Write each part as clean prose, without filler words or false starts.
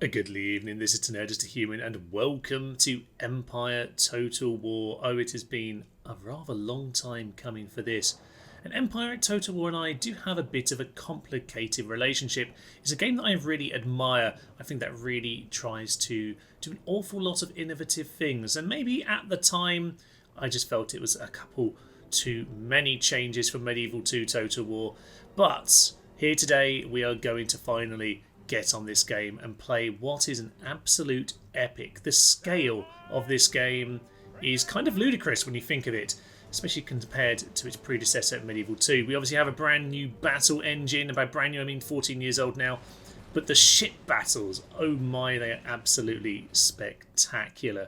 A goodly evening, this is Tanner, just a human, and welcome to Empire Total War. Oh, it has been a rather long time coming for this. And Empire Total War and I do have a bit of a complicated relationship. It's a game that I really admire. I think that really tries to do an awful lot of innovative things. And maybe at the time, I just felt it was a couple too many changes from Medieval 2 Total War. But here today, we are going to finally get on this game and play what is an absolute epic. The scale of this game is kind of ludicrous when you think of it, especially compared to its predecessor Medieval 2. We obviously have a brand new battle engine, and by brand new I mean 14 years old now, but the ship battles, oh my, they are absolutely spectacular.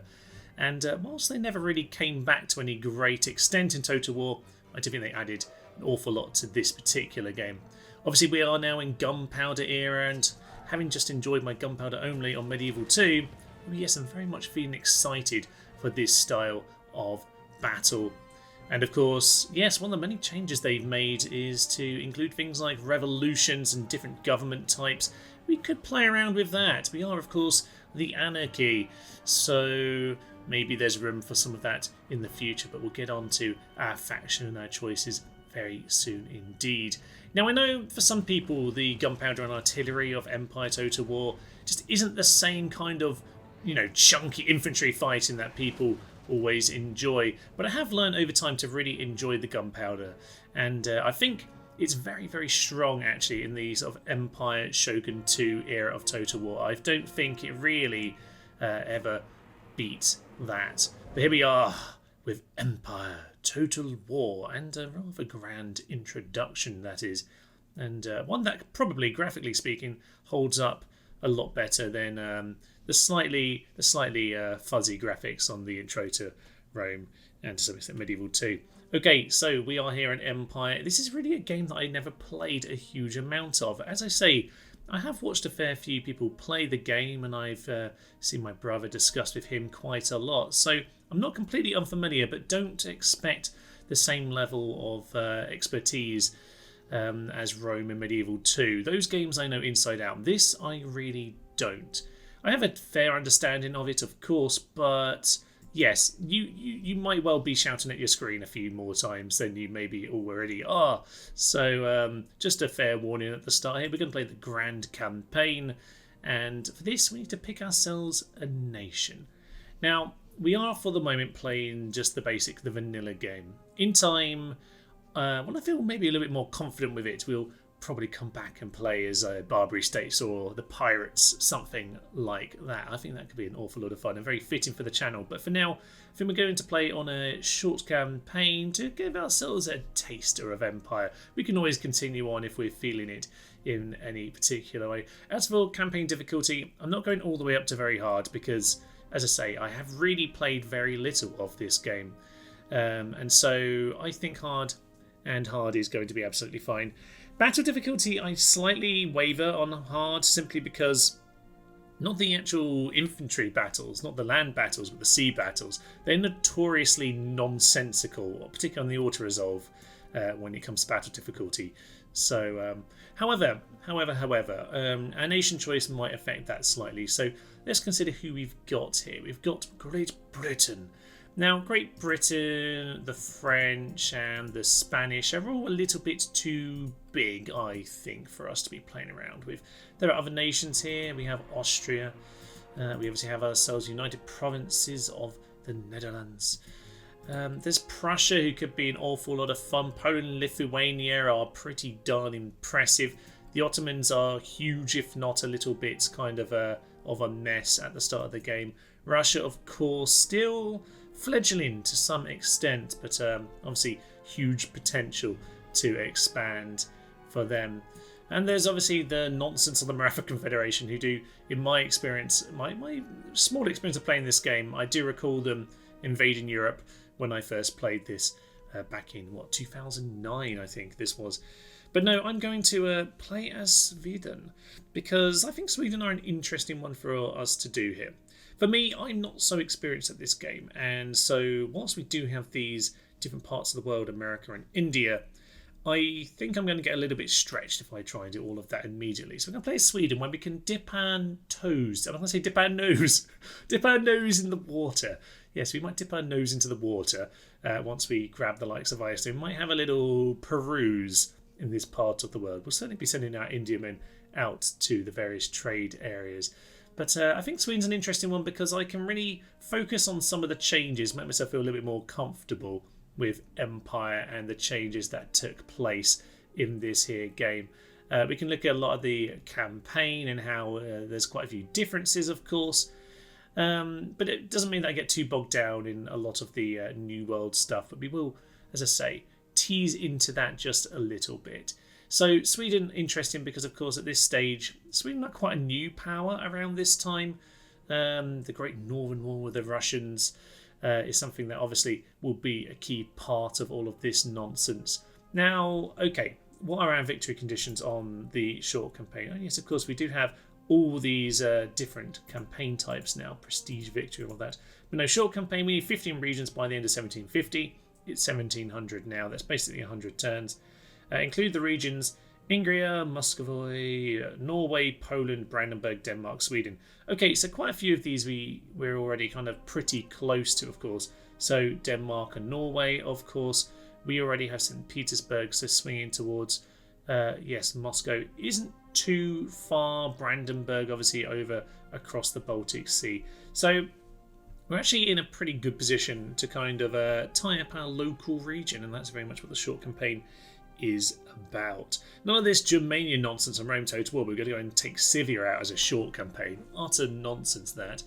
And whilst they never really came back to any great extent in Total War, I do think they added an awful lot to this particular game. Obviously we are now in gunpowder era, and having just enjoyed my gunpowder only on Medieval 2, yes, I'm very much feeling excited for this style of battle. And of course, yes, one of the many changes they've made is to include things like revolutions and different government types. We could play around with that. We are, of course, the anarchy, so maybe there's room for some of that in the future, but we'll get on to our faction and our choices very soon indeed. Now, I know for some people the gunpowder and artillery of Empire Total War just isn't the same kind of, chunky infantry fighting that people always enjoy, but I have learned over time to really enjoy the gunpowder, and I think it's very, very strong actually in the sort of Empire Shogun 2 era of Total War. I don't think it really ever beat that. But here we are with Empire Total War, and a rather grand introduction that is, and one that probably, graphically speaking, holds up a lot better than the slightly fuzzy graphics on the intro to Rome and to some extent Medieval 2. Okay, so we are here in Empire. This is really a game that I never played a huge amount of. As I say, I have watched a fair few people play the game, and I've seen my brother discuss with him quite a lot. So I'm not completely unfamiliar, but don't expect the same level of expertise as Rome and Medieval 2. Those games I know inside out. This I really don't. I have a fair understanding of it, of course, but yes, you might well be shouting at your screen a few more times than you maybe already are. So just a fair warning at the start here. We're going to play the Grand Campaign, and for this we need to pick ourselves a nation. Now, we are for the moment playing just the vanilla game. In time, when I feel maybe a little bit more confident with it, we'll probably come back and play as Barbary States or the Pirates, something like that. I think that could be an awful lot of fun and very fitting for the channel. But for now, I think we're going to play on a short campaign to give ourselves a taster of Empire. We can always continue on if we're feeling it in any particular way. As for campaign difficulty, I'm not going all the way up to very hard because, as I say, I have really played very little of this game. And so I think hard is going to be absolutely fine. Battle difficulty, I slightly waver on hard simply because not the actual infantry battles, not the land battles, but the sea battles, they're notoriously nonsensical, particularly on the auto-resolve when it comes to battle difficulty. So, however, our nation choice might affect that slightly. So let's consider who we've got here. We've got Great Britain. Now, Great Britain, the French and the Spanish are all a little bit too big, I think, for us to be playing around with. There are other nations here. We have Austria. We obviously have ourselves United Provinces of the Netherlands. There's Prussia, who could be an awful lot of fun. Poland-Lithuania are pretty darn impressive. The Ottomans are huge, if not a little bit kind of a mess at the start of the game. Russia, of course, still fledgling to some extent, but obviously huge potential to expand for them. And there's obviously the nonsense of the Maratha Confederation, who do, in my experience, my small experience of playing this game, I do recall them invading Europe when I first played this back in, 2009, I think this was. But no, I'm going to play as Sweden, because I think Sweden are an interesting one for us to do here. For me, I'm not so experienced at this game, and so whilst we do have these different parts of the world, America and India, I think I'm going to get a little bit stretched if I try and do all of that immediately. So I'm going to play Sweden when we can dip our toes. I'm going to say dip our nose. Dip our nose in the water. Yes, we might dip our nose into the water once we grab the likes of Iceland. We might have a little peruse in this part of the world. We'll certainly be sending our Indiamen out to the various trade areas. But I think Sweden's an interesting one because I can really focus on some of the changes, make myself feel a little bit more comfortable with Empire and the changes that took place in this here game. We can look at a lot of the campaign and how there's quite a few differences, of course. But it doesn't mean that I get too bogged down in a lot of the New World stuff. But we will, as I say, tease into that just a little bit. So Sweden, interesting because, of course, at this stage, Sweden are quite a new power around this time. The Great Northern War with the Russians is something that obviously will be a key part of all of this nonsense. Now, okay, what are our victory conditions on the short campaign? Oh, yes, of course, we do have all these different campaign types now, prestige victory, all of that. But no, short campaign, we need 15 regions by the end of 1750. It's 1700 now, that's basically 100 turns. Include the regions Ingria, Muscovy, Norway, Poland, Brandenburg, Denmark, Sweden. Okay, so quite a few of these we're already kind of pretty close to, of course. So Denmark and Norway, of course. We already have St. Petersburg, so swinging towards, yes, Moscow isn't too far. Brandenburg, obviously, over across the Baltic Sea. So we're actually in a pretty good position to kind of tie up our local region, and that's very much what the short campaign is about. None of this Germanian nonsense on Rome Total War. We're going to go and take Scythia out as a short campaign. Utter nonsense that.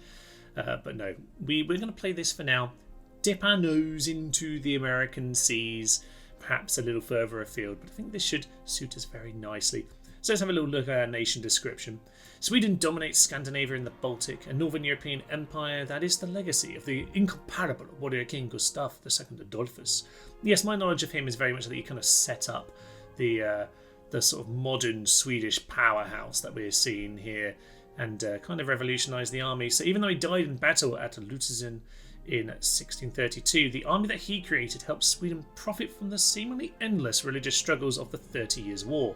But no, we're going to play this for now. Dip our nose into the American seas, perhaps a little further afield, but I think this should suit us very nicely. So let's have a little look at our nation description. Sweden dominates Scandinavia and the Baltic, a northern European empire that is the legacy of the incomparable warrior king Gustav II Adolphus. Yes, my knowledge of him is very much that he kind of set up the sort of modern Swedish powerhouse that we're seeing here and kind of revolutionised the army. So even though he died in battle at Lutzen in 1632, the army that he created helped Sweden profit from the seemingly endless religious struggles of the 30 Years' War.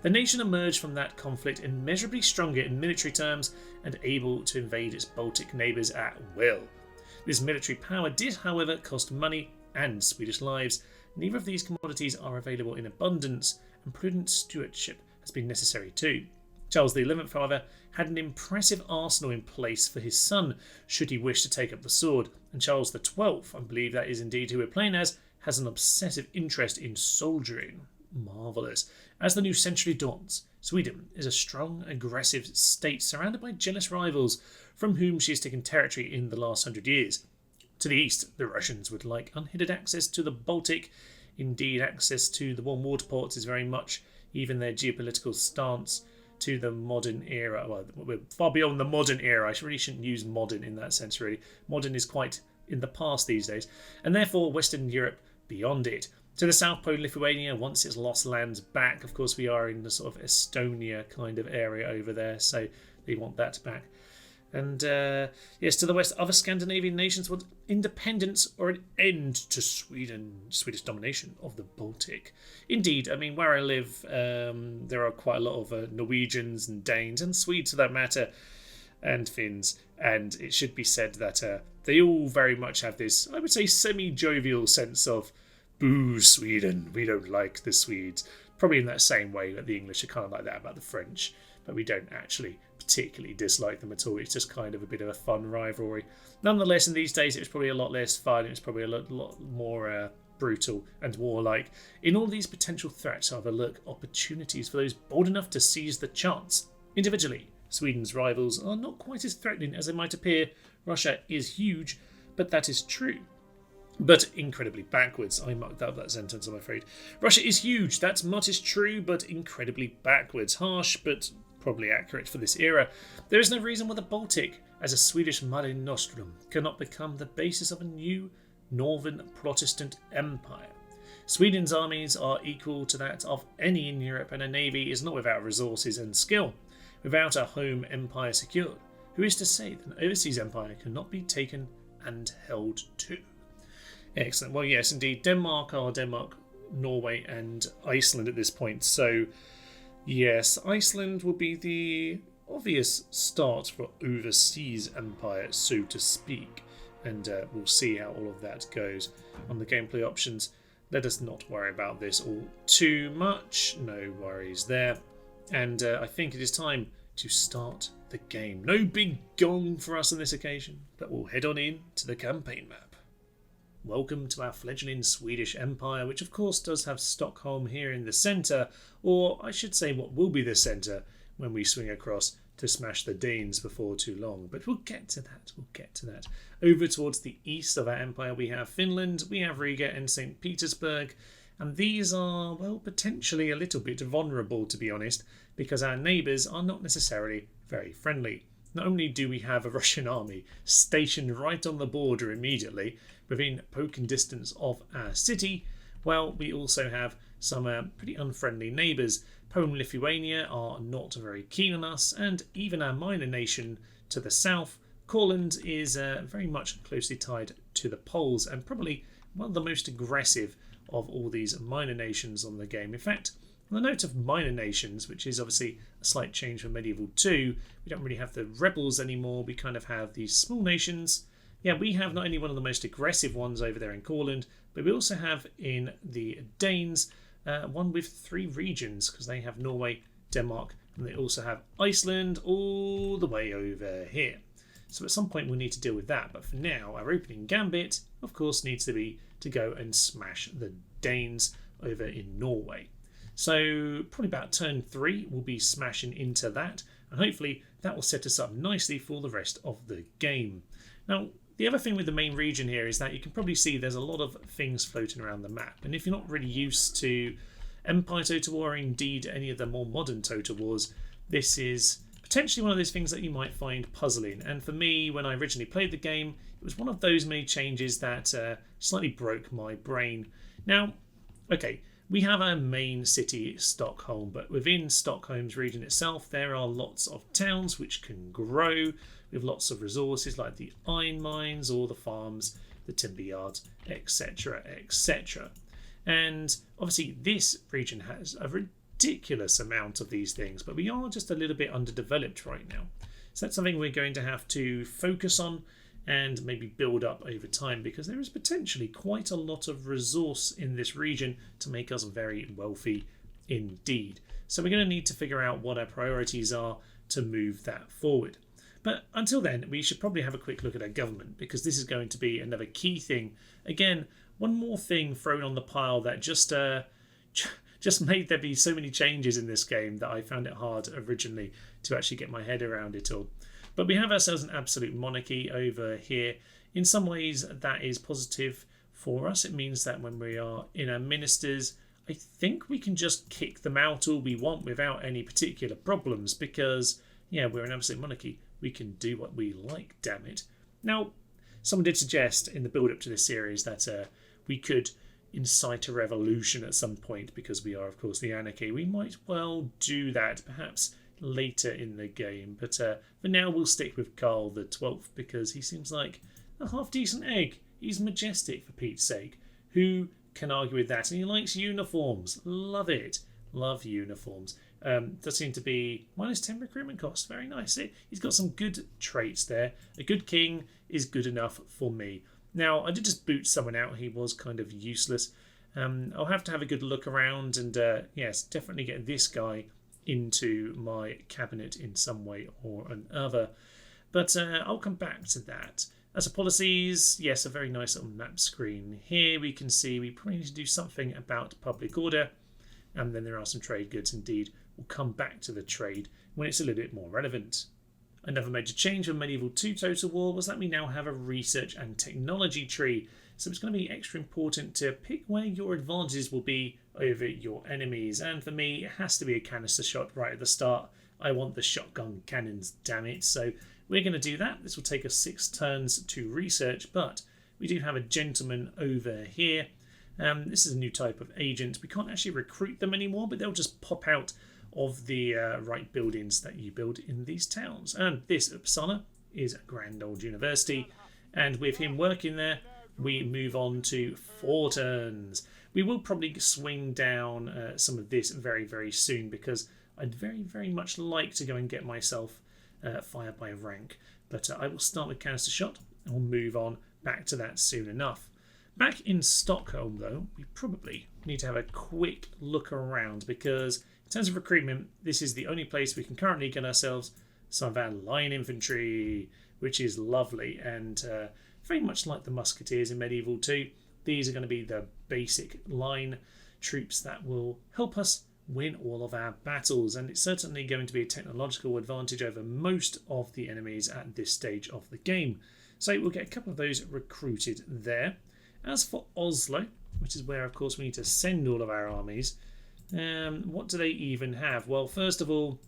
The nation emerged from that conflict immeasurably stronger in military terms and able to invade its Baltic neighbours at will. This military power did, however, cost money and Swedish lives. Neither of these commodities are available in abundance, and prudent stewardship has been necessary too. Charles XI, however, had an impressive arsenal in place for his son, should he wish to take up the sword, and Charles XII, I believe that is indeed who we're playing as, has an obsessive interest in soldiering. Marvellous. As the new century dawns, Sweden is a strong, aggressive state surrounded by jealous rivals from whom she has taken territory in the last 100 years. To the east, the Russians would like unhindered access to the Baltic. Indeed, access to the warm water ports is very much even their geopolitical stance to the modern era. Well, we're far beyond the modern era. I really shouldn't use modern in that sense, really. Modern is quite in the past these days. And therefore, Western Europe beyond it. To the south, Poland-Lithuania, once it's lost lands back. Of course, we are in the sort of Estonia kind of area over there, so they want that back. And yes, to the west, other Scandinavian nations want independence or an end to Swedish domination of the Baltic. Indeed, I mean, where I live, there are quite a lot of Norwegians and Danes, and Swedes for that matter, and Finns. And it should be said that they all very much have this, I would say, semi-jovial sense of, boo, Sweden, we don't like the Swedes. Probably in that same way that the English are kind of like that about the French, but we don't actually particularly dislike them at all. It's just kind of a bit of a fun rivalry. Nonetheless, in these days, it was probably a lot less fun. It was probably a lot more brutal and warlike. In all these potential threats, however, look opportunities for those bold enough to seize the chance. Individually, Sweden's rivals are not quite as threatening as they might appear. Russia is huge, but that is true. But incredibly backwards. I mucked up that sentence, I'm afraid. Russia is huge, that much is true, but incredibly backwards. Harsh, but probably accurate for this era. There is no reason why the Baltic, as a Swedish Mare Nostrum, cannot become the basis of a new northern Protestant empire. Sweden's armies are equal to that of any in Europe, and a navy is not without resources and skill. Without a home empire secured, who is to say that an overseas empire cannot be taken and held too? Excellent. Well, yes, indeed. Denmark Norway and Iceland at this point. So yes, Iceland will be the obvious start for overseas empire, so to speak. And we'll see how all of that goes. On the gameplay options, let us not worry about this all too much. No worries there. And I think it is time to start the game. No big gong for us on this occasion, but we'll head on in to the campaign map. Welcome to our fledgling Swedish Empire, which of course does have Stockholm here in the centre, or I should say what will be the centre when we swing across to smash the Danes before too long. But we'll get to that. Over towards the east of our empire we have Finland, we have Riga and St. Petersburg, and these are, well, potentially a little bit vulnerable, to be honest, because our neighbours are not necessarily very friendly. Not only do we have a Russian army stationed right on the border immediately, within poking distance of our city, well, we also have some pretty unfriendly neighbours. Poland-Lithuania are not very keen on us, and even our minor nation to the south, Courland, is very much closely tied to the Poles, and probably one of the most aggressive of all these minor nations on the game. In fact, on the note of minor nations, which is obviously a slight change from Medieval 2, we don't really have the rebels anymore, we kind of have these small nations. Yeah, we have not only one of the most aggressive ones over there in Courland, but we also have in the Danes one with 3 regions, because they have Norway, Denmark, and they also have Iceland all the way over here. So at some point we'll need to deal with that, but for now our opening gambit of course needs to be to go and smash the Danes over in Norway. So probably about turn 3 we'll be smashing into that, and hopefully that will set us up nicely for the rest of the game. Now, the other thing with the main region here is that you can probably see there's a lot of things floating around the map, and if you're not really used to Empire Total War, or indeed any of the more modern Total Wars, this is potentially one of those things that you might find puzzling. And for me, when I originally played the game, it was one of those many changes that slightly broke my brain. Now, okay, we have our main city, Stockholm, but within Stockholm's region itself, there are lots of towns which can grow with lots of resources like the iron mines or the farms, the timber yards, etc, etc. And obviously this region has a ridiculous amount of these things, but we are just a little bit underdeveloped right now. So that's something we're going to have to focus on and maybe build up over time, because there is potentially quite a lot of resource in this region to make us very wealthy indeed. So we're going to need to figure out what our priorities are to move that forward. But until then, we should probably have a quick look at our government, because this is going to be another key thing. Again, one more thing thrown on the pile that just made there be so many changes in this game that I found it hard originally to actually get my head around it all. But we have ourselves an absolute monarchy over here. In some ways, that is positive for us. It means that when we are in our ministers, I think we can just kick them out all we want without any particular problems, because, yeah, we're an absolute monarchy. We can do what we like, damn it. Now, someone did suggest in the build-up to this series that we could incite a revolution at some point, because we are, of course, the anarchy. We might well do that, perhaps later in the game. But for now, we'll stick with Karl the 12th, because he seems like a half-decent egg. He's majestic, for Pete's sake. Who can argue with that? And he likes uniforms. Love it. Love uniforms. Does seem to be -10 recruitment cost. Very nice. He's got some good traits there. A good king is good enough for me. Now, I did just boot someone out. He was kind of useless. I'll have to have a good look around and, yes, definitely get this guy into my cabinet in some way or another. But I'll come back to that. As for policies, yes, a very nice little map screen. Here we can see we probably need to do something about public order. And then there are some trade goods indeed. We'll come back to the trade when it's a little bit more relevant. Another major change from Medieval 2 Total War was that we now have a research and technology tree. So it's going to be extra important to pick where your advantages will be over your enemies. And for me, it has to be a canister shot right at the start. I want the shotgun cannons, damn it. So we're going to do that. This will take us 6 turns to research, but we do have a gentleman over here. This is a new type of agent. We can't actually recruit them anymore, but they'll just pop out of the right buildings that you build in these towns. And this Uppsala is a grand old university, and with him working there, we move on to 4 turns. We will probably swing down some of this very, very soon because I'd very, very much like to go and get myself fire by rank. But I will start with canister shot and we'll move on back to that soon enough. Back in Stockholm, though, we probably need to have a quick look around because in terms of recruitment, this is the only place we can currently get ourselves some of our line infantry, which is lovely and very much like the musketeers in Medieval 2. These are going to be the basic line troops that will help us win all of our battles, and it's certainly going to be a technological advantage over most of the enemies at this stage of the game. So we'll get a couple of those recruited there. As for Oslo, which is where of course we need to send all of our armies, what do they even have? Well, first of all,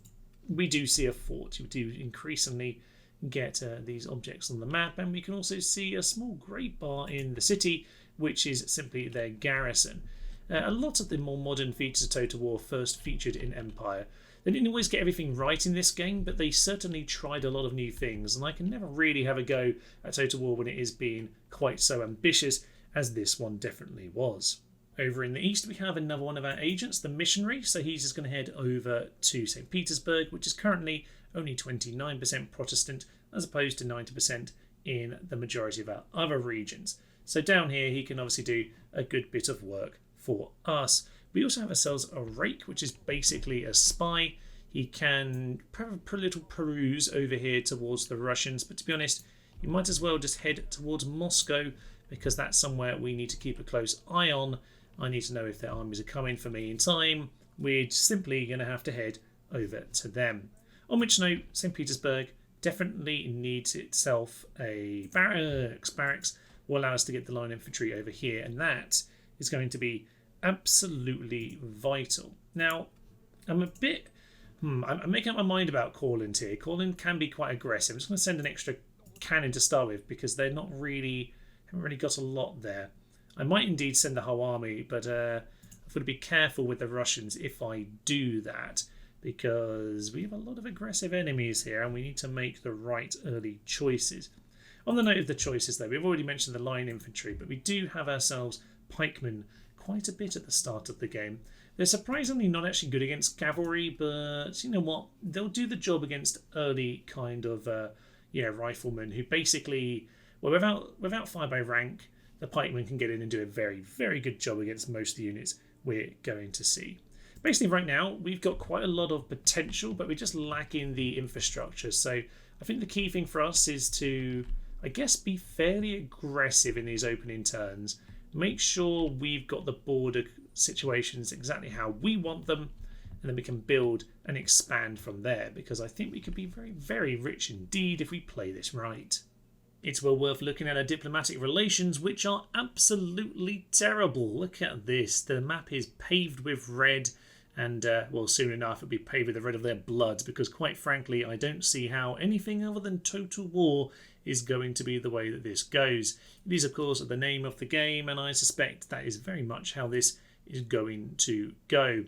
we do see a fort. You do increasingly get these objects on the map, and we can also see a small great bar in the city, which is simply their garrison. A lot of the more modern features of Total War first featured in Empire. They didn't always get everything right in this game, but they certainly tried a lot of new things, and I can never really have a go at Total War when it is being quite so ambitious as this one definitely was. Over in the east we have another one of our agents, the missionary, so he's just going to head over to St. Petersburg, which is currently only 29% Protestant as opposed to 90% in the majority of our other regions. So down here he can obviously do a good bit of work for us. We also have ourselves a rake, which is basically a spy. He can put a little peruse over here towards the Russians, but to be honest, you might as well just head towards Moscow because that's somewhere we need to keep a close eye on. I need to know if their armies are coming for me in time. We're simply going to have to head over to them. On which note, St. Petersburg definitely needs itself a barracks. Barracks will allow us to get the line infantry over here, and that is going to be absolutely vital. Now, I'm a bit... I'm making up my mind about Courland here. Courland can be quite aggressive. I'm just going to send an extra cannon to start with because they're not really... haven't really got a lot there. I might indeed send the whole army, but I've got to be careful with the Russians if I do that because we have a lot of aggressive enemies here and we need to make the right early choices. On the note of the choices though, we've already mentioned the line infantry, but we do have ourselves pikemen quite a bit at the start of the game. They're surprisingly not actually good against cavalry, but you know what? They'll do the job against early kind of riflemen who basically, well, without fire by rank, the pikemen can get in and do a very, very good job against most of the units we're going to see. Basically right now, we've got quite a lot of potential, but we're just lacking the infrastructure. So I think the key thing for us is to, I guess, be fairly aggressive in these opening turns. Make sure we've got the border situations exactly how we want them, and then we can build and expand from there, because I think we could be very, very rich indeed if we play this right. It's well worth looking at our diplomatic relations, which are absolutely terrible. Look at this. The map is paved with red, and, well, soon enough it'll be paved with the red of their blood, because quite frankly, I don't see how anything other than Total War is going to be the way that this goes. It is, of course, the name of the game, and I suspect that is very much how this is going to go.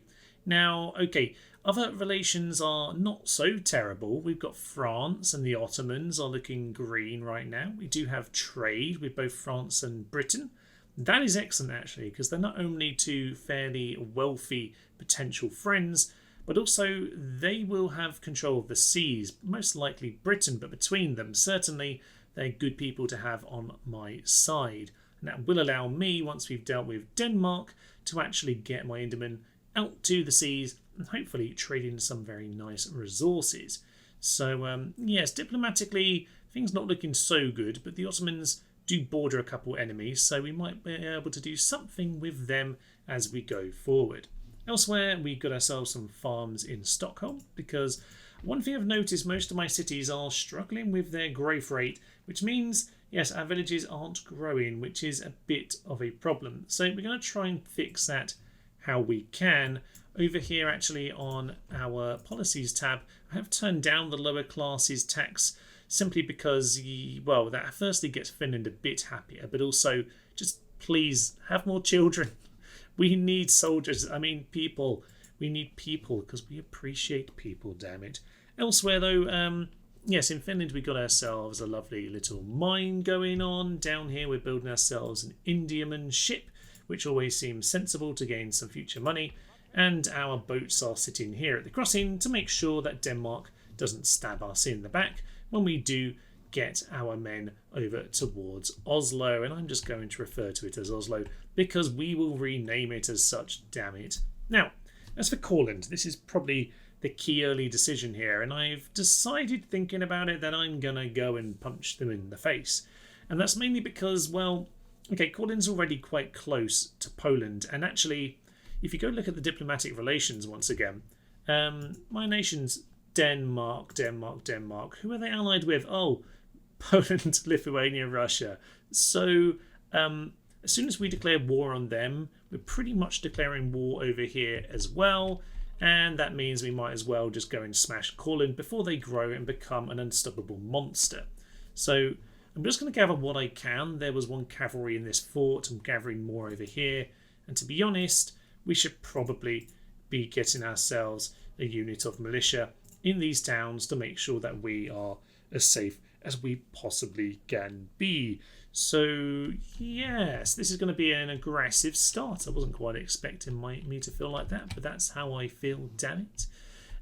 Now, okay, other relations are not so terrible. We've got France and the Ottomans are looking green right now. We do have trade with both France and Britain. That is excellent, actually, because they're not only two fairly wealthy potential friends, but also they will have control of the seas, most likely Britain, but between them, certainly they're good people to have on my side. And that will allow me, once we've dealt with Denmark, to actually get my Inderman out to the seas and hopefully trade in some very nice resources. So, yes, diplomatically, things not looking so good, but the Ottomans do border a couple enemies, so we might be able to do something with them as we go forward. Elsewhere, we've got ourselves some farms in Stockholm, because one thing I've noticed, most of my cities are struggling with their growth rate, which means, yes, our villages aren't growing, which is a bit of a problem. So we're going to try and fix that how we can. Over here, actually, on our policies tab, I have turned down the lower classes tax simply because, well, that firstly gets Finland a bit happier, but also just please have more children. We need soldiers. I mean, people. We need people because we appreciate people, damn it. Elsewhere, though, yes, in Finland we got ourselves a lovely little mine going on. Down here we're building ourselves an Indiaman ship, which always seems sensible to gain some future money. And our boats are sitting here at the crossing to make sure that Denmark doesn't stab us in the back when we do get our men over towards Oslo. And I'm just going to refer to it as Oslo because we will rename it as such, damn it. Now, as for Courland, this is probably the key early decision here, and I've decided, thinking about it, that I'm gonna go and punch them in the face. And that's mainly because, well, okay, Courland's already quite close to Poland, and actually, if you go look at the diplomatic relations once again, my nation's Denmark. Who are they allied with? Oh, Poland, Lithuania, Russia. So as soon as we declare war on them, we're pretty much declaring war over here as well. And that means we might as well just go and smash Courland before they grow and become an unstoppable monster. So I'm just going to gather what I can. There was one cavalry in this fort. I'm gathering more over here. And to be honest, we should probably be getting ourselves a unit of militia in these towns to make sure that we are as safe as we possibly can be. So yes, this is going to be an aggressive start. I wasn't quite expecting me to feel like that, but that's how I feel, damn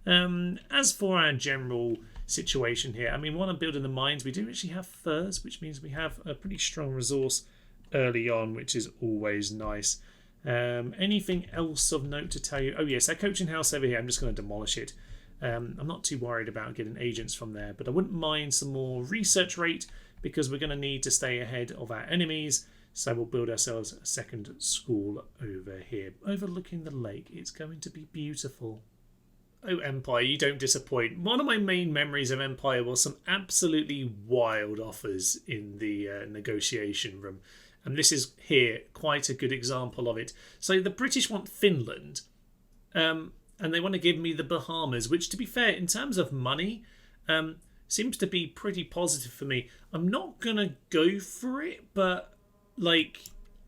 it. As for our general situation here, I mean, while I'm building the mines, we do actually have furs, which means we have a pretty strong resource early on, which is always nice. Anything else of note to tell you? Oh yes, our coaching house over here, I'm just going to demolish it. I'm not too worried about getting agents from there, but I wouldn't mind some more research rate because we're going to need to stay ahead of our enemies. So we'll build ourselves a second school over here, overlooking the lake. It's going to be beautiful. Oh, Empire, you don't disappoint. One of my main memories of Empire was some absolutely wild offers in the negotiation room. And this is here quite a good example of it. So the British want Finland, and they want to give me the Bahamas, which, to be fair, in terms of money, seems to be pretty positive for me. I'm not going to go for it, but, like,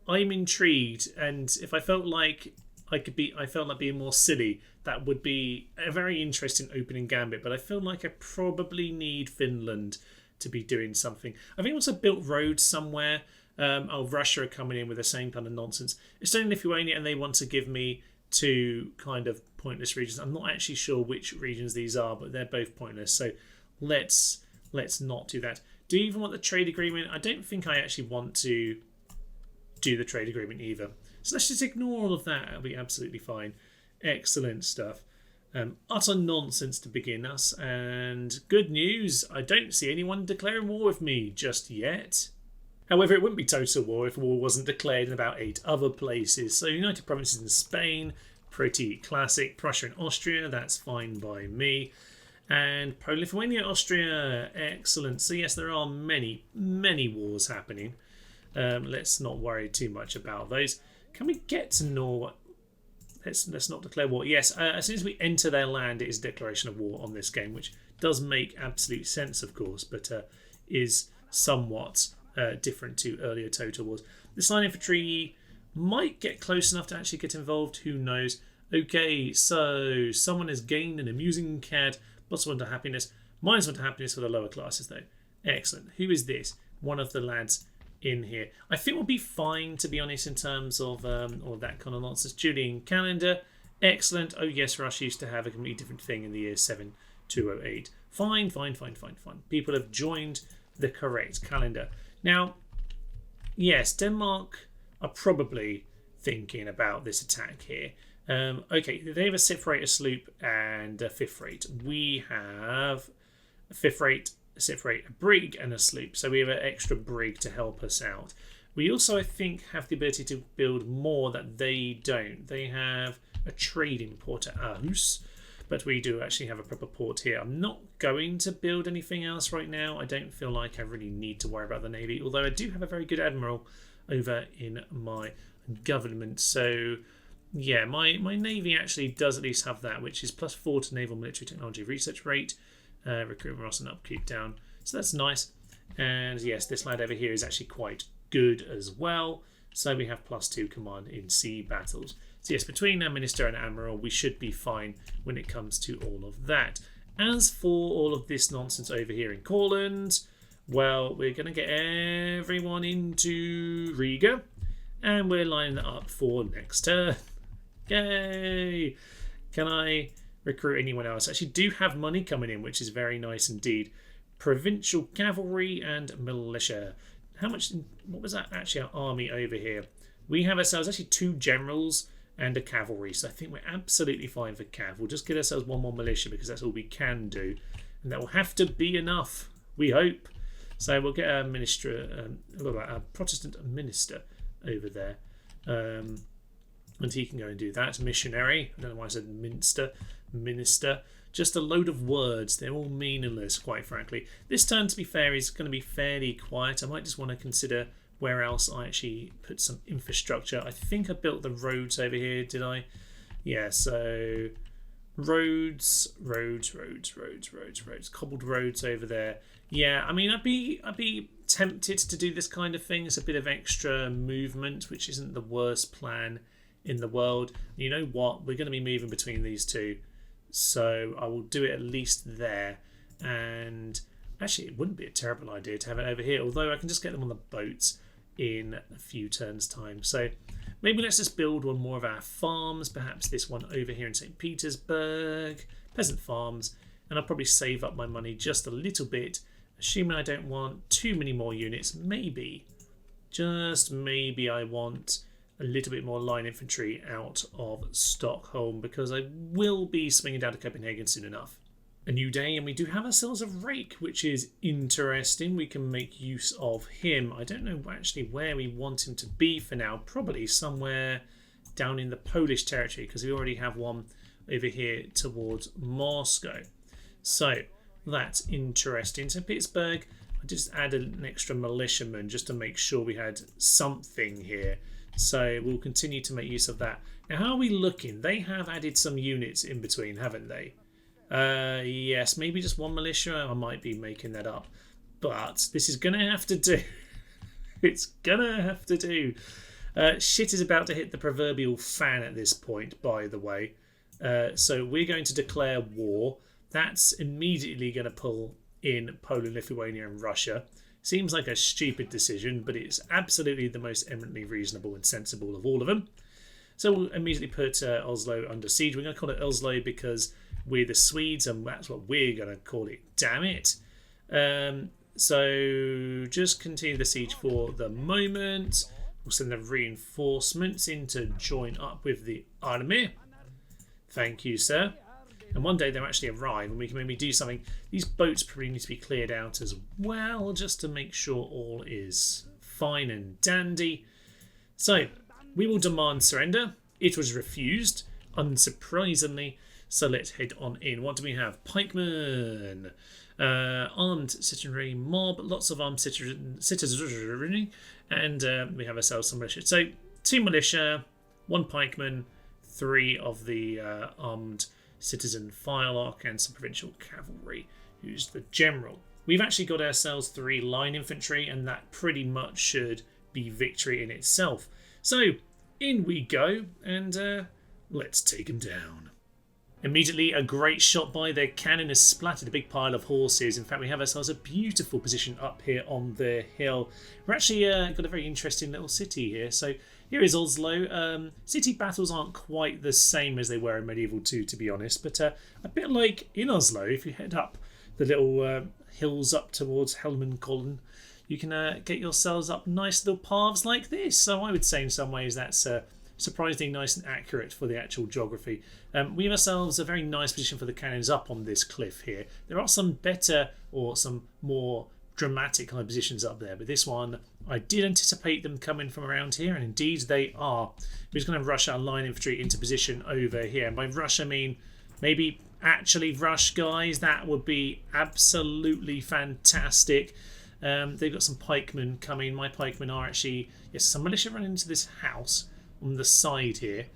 I'm intrigued. And if I felt like I felt like being more silly, that would be a very interesting opening gambit. But I feel like I probably need Finland to be doing something. I think once I built roads somewhere, Russia are coming in with the same kind of nonsense. It's only Lithuania, and they want to give me two kind of pointless regions. I'm not actually sure which regions these are, but they're both pointless. So let's not do that. Do you even want the trade agreement? I don't think I actually want to do the trade agreement either. So let's just ignore all of that. It'll be absolutely fine. Excellent stuff. Utter nonsense to begin us. And good news, I don't see anyone declaring war with me just yet. However, it wouldn't be total war if war wasn't declared in about 8 other places. So United Provinces in Spain, pretty classic. Prussia and Austria, that's fine by me. And Poland-Lithuania, Austria, excellent. So yes, there are many, many wars happening. Let's not worry too much about those. Can we get to Norway? Let's not declare war. Yes, as soon as we enter their land, it is a declaration of war on this game, which does make absolute sense, of course, but is somewhat different to earlier Total Wars. This line infantry might get close enough to actually get involved. Who knows? Okay, so someone has gained an amusing CAD. +1 to happiness. -1 to happiness for the lower classes, though. Excellent. Who is this? One of the lads in here. I think we'll be fine, to be honest, in terms of all that kind of nonsense. Julian calendar. Excellent. Oh, yes, Russia used to have a completely different thing in the year 7208. Fine. People have joined the correct calendar. Now, yes, Denmark are probably thinking about this attack here. Okay, they have a 6th rate, a sloop, and a 5th rate. We have a 5th rate, a 6th rate, a brig, and a sloop. So we have an extra brig to help us out. We also, I think, have the ability to build more that they don't. They have a trading port at Aarhus, but we do actually have a proper port here. I'm not going to build anything else right now. I don't feel like I really need to worry about the Navy, although I do have a very good admiral over in my government. So yeah, my Navy actually does at least have that, which is +4 to naval military technology research rate, recruitment roster and upkeep down. So that's nice. And yes, this lad over here is actually quite good as well. So we have +2 command in sea battles. So yes, between our minister and admiral, we should be fine when it comes to all of that. As for all of this nonsense over here in Courland, well, we're going to get everyone into Riga, and we're lining that up for next turn. Yay! Can I recruit anyone else? I actually do have money coming in, which is very nice indeed. Provincial cavalry and militia. How much? What was that actually our army over here? We have ourselves actually 2 generals and a cavalry, so I think we're absolutely fine for cav. We'll just get ourselves 1 more militia because that's all we can do, and that will have to be enough, we hope. So we'll get a minister, a Protestant minister over there, and he can go and do that. Missionary. I don't know why I said minister. Just a load of words. They're all meaningless, quite frankly. This turn, to be fair, is going to be fairly quiet. I might just want to consider where else I actually put some infrastructure. I think I built the roads over here, did I? Yeah, so roads, cobbled roads over there. Yeah, I mean, I'd be tempted to do this kind of thing. It's a bit of extra movement, which isn't the worst plan in the world. You know what? We're going to be moving between these two, so I will do it at least there. And actually, it wouldn't be a terrible idea to have it over here, although I can just get them on the boats in a few turns' time. So maybe let's just build one more of our farms, perhaps this one over here in St. Petersburg, peasant farms, and I'll probably save up my money just a little bit, assuming I don't want too many more units. Maybe, just maybe, I want a little bit more line infantry out of Stockholm, because I will be swinging down to Copenhagen soon enough. A new day, and we do have ourselves a rake, which is interesting. We can make use of him. I don't know actually where we want him to be for now. Probably somewhere down in the Polish territory, because we already have one over here towards Moscow. So that's interesting. So Pittsburgh, I just added an extra militiaman just to make sure we had something here. So we'll continue to make use of that. Now, how are we looking? They have added some units in between, haven't they? Yes, maybe just 1 militia. I might be making that up, but this is gonna have to do. It's gonna have to do. Shit is about to hit the proverbial fan at this point, by the way. So we're going to declare war. That's immediately going to pull in Poland, Lithuania and Russia. Seems like a stupid decision, but it's absolutely the most eminently reasonable and sensible of all of them. So we'll immediately put Oslo under siege. We're going to call it Oslo because we're the Swedes, and that's what we're going to call it. Damn it. So just continue the siege for the moment. We'll send the reinforcements in to join up with the army. Thank you, sir. And one day they'll actually arrive and we can maybe do something. These boats probably need to be cleared out as well, just to make sure all is fine and dandy. So we will demand surrender. It was refused, unsurprisingly. So let's head on in. What do we have? Pikemen. Armed citizenry mob. Lots of armed citizenry. And we have ourselves some militia. So 2 militia, 1 pikeman, 3 of the armed citizen firelock, and some provincial cavalry, who's the general. We've actually got ourselves 3 line infantry, and that pretty much should be victory in itself. So in we go, and let's take them down. Immediately, a great shot by their cannon has splattered a big pile of horses. In fact, we have ourselves a beautiful position up here on the hill. We're actually got a very interesting little city here. So here is Oslo. City battles aren't quite the same as they were in Medieval 2, to be honest. But a bit like in Oslo, if you head up the little hills up towards Holmenkollen, you can get yourselves up nice little paths like this. So I would say in some ways that's surprisingly nice and accurate for the actual geography. We have ourselves a very nice position for the cannons up on this cliff here. There are some better or some more dramatic kind of positions up there, but this one, I did anticipate them coming from around here, and indeed they are. We're just going to rush our line infantry into position over here. And by rush, I mean maybe actually rush, guys. That would be absolutely fantastic. They've got some pikemen coming. My pikemen are actually, yes, some militia running into this house on the side here,